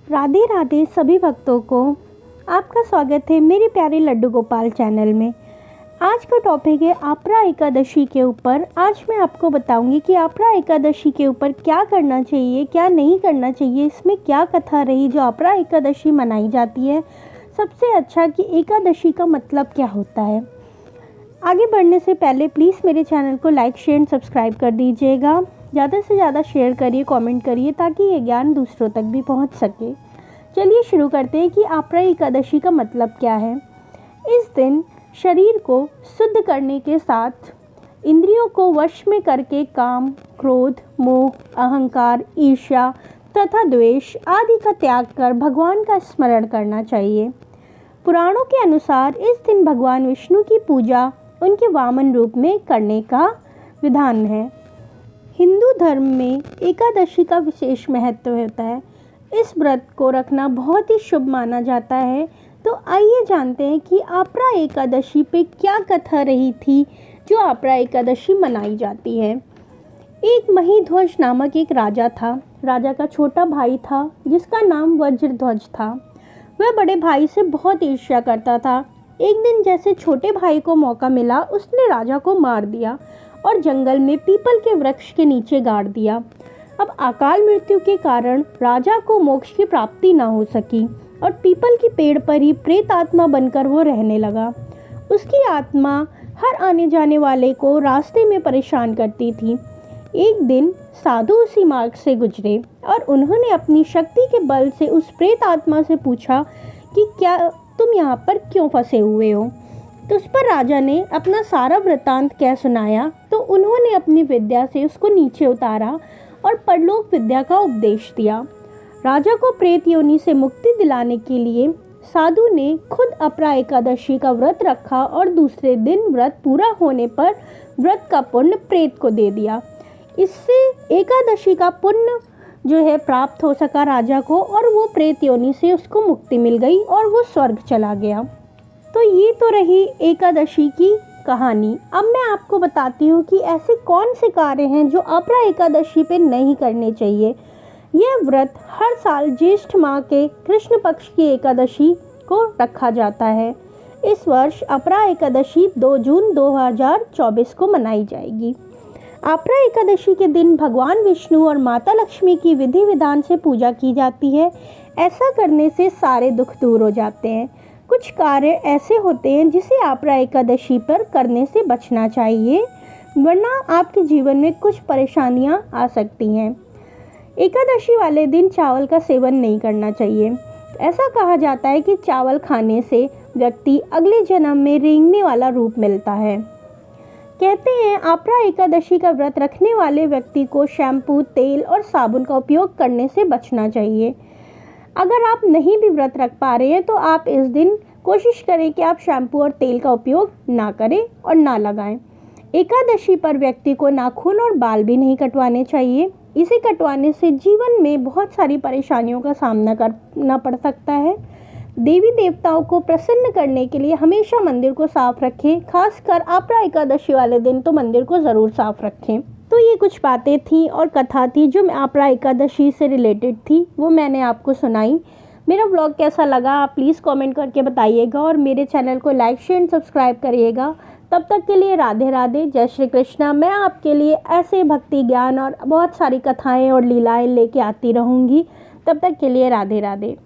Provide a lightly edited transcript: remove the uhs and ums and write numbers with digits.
राधे राधे सभी भक्तों को आपका स्वागत है मेरे प्यारे लड्डू गोपाल चैनल में। आज का टॉपिक है आपरा एकादशी के ऊपर। आज मैं आपको बताऊंगी कि आपरा एकादशी के ऊपर क्या करना चाहिए, क्या नहीं करना चाहिए, इसमें क्या कथा रही जो आपरा एकादशी मनाई जाती है। सबसे अच्छा कि एकादशी का मतलब क्या होता है। आगे बढ़ने से पहले प्लीज़ मेरे चैनल को लाइक शेयर एंड सब्सक्राइब कर दीजिएगा। ज़्यादा से ज़्यादा शेयर करिए, कमेंट करिए ताकि ये ज्ञान दूसरों तक भी पहुंच सके। चलिए शुरू करते हैं कि आपरा एकादशी का मतलब क्या है। इस दिन शरीर को शुद्ध करने के साथ इंद्रियों को वश में करके काम, क्रोध, मोह, अहंकार, ईर्ष्या तथा द्वेष आदि का त्याग कर भगवान का स्मरण करना चाहिए। पुराणों के अनुसार इस दिन भगवान विष्णु की पूजा उनके वामन रूप में करने का विधान है। हिंदू धर्म में एकादशी का विशेष महत्व होता है। इस व्रत को रखना बहुत ही शुभ माना जाता है। तो आइए जानते हैं कि आपरा एकादशी पे क्या कथा रही थी जो आपरा एकादशी मनाई जाती है। एक महिध्वज नामक एक राजा था। राजा का छोटा भाई था जिसका नाम वज्रध्वज था। वह बड़े भाई से बहुत ईर्ष्या करता था। एक दिन जैसे छोटे भाई को मौका मिला, उसने राजा को मार दिया और जंगल में पीपल के वृक्ष के नीचे गाड़ दिया। अब अकाल मृत्यु के कारण राजा को मोक्ष की प्राप्ति न हो सकी और पीपल की पेड़ पर ही प्रेत आत्मा बनकर वो रहने लगा। उसकी आत्मा हर आने जाने वाले को रास्ते में परेशान करती थी। एक दिन साधु उसी मार्ग से गुजरे और उन्होंने अपनी शक्ति के बल से उस प्रेत आत्मा से पूछा कि क्या तुम यहाँ पर क्यों फंसे हुए हो। तो उस पर राजा ने अपना सारा वृत्तांत कह सुनाया। तो उन्होंने अपनी विद्या से उसको नीचे उतारा और परलोक विद्या का उपदेश दिया। राजा को प्रेत योनि से मुक्ति दिलाने के लिए साधु ने खुद अपरा एकादशी का व्रत रखा और दूसरे दिन व्रत पूरा होने पर व्रत का पुण्य प्रेत को दे दिया। इससे एकादशी का पुण्य जो है प्राप्त हो सका राजा को और वो प्रेत योनि से उसको मुक्ति मिल गई और वो स्वर्ग चला गया। तो ये तो रही एकादशी की कहानी। अब मैं आपको बताती हूँ कि ऐसे कौन से कार्य हैं जो अपरा एकादशी पे नहीं करने चाहिए। यह व्रत हर साल ज्येष्ठ माह के कृष्ण पक्ष की एकादशी को रखा जाता है। इस वर्ष अपरा एकादशी 2 जून 2024 को मनाई जाएगी। आपरा एकादशी के दिन भगवान विष्णु और माता लक्ष्मी की विधि विधान से पूजा की जाती है। ऐसा करने से सारे दुख दूर हो जाते हैं। कुछ कार्य ऐसे होते हैं जिसे आपरा एकादशी पर करने से बचना चाहिए, वरना आपके जीवन में कुछ परेशानियां आ सकती हैं। एकादशी वाले दिन चावल का सेवन नहीं करना चाहिए। ऐसा कहा जाता है कि चावल खाने से व्यक्ति अगले जन्म में रेंगने वाला रूप मिलता है। कहते हैं आपरा एकादशी का व्रत रखने वाले व्यक्ति को शैम्पू, तेल और साबुन का उपयोग करने से बचना चाहिए। अगर आप नहीं भी व्रत रख पा रहे हैं तो आप इस दिन कोशिश करें कि आप शैम्पू और तेल का उपयोग ना करें और ना लगाएं। एकादशी पर व्यक्ति को नाखून और बाल भी नहीं कटवाने चाहिए। इसे कटवाने से जीवन में बहुत सारी परेशानियों का सामना करना पड़ सकता है। देवी देवताओं को प्रसन्न करने के लिए हमेशा मंदिर को साफ रखें। खासकर आपरा एकादशी वाले दिन तो मंदिर को ज़रूर साफ रखें। तो ये कुछ बातें थी और कथा थी जो आपरा एकादशी से रिलेटेड थी, वो मैंने आपको सुनाई। मेरा व्लॉग कैसा लगा आप प्लीज़ कमेंट करके बताइएगा और मेरे चैनल को लाइक शेयर एंड सब्सक्राइब करिएगा। तब तक के लिए राधे राधे, जय श्री कृष्णा। मैं आपके लिए ऐसे भक्ति ज्ञान और बहुत सारी कथाएं और लीलाएं लेके आती रहूँगी। तब तक के लिए राधे राधे।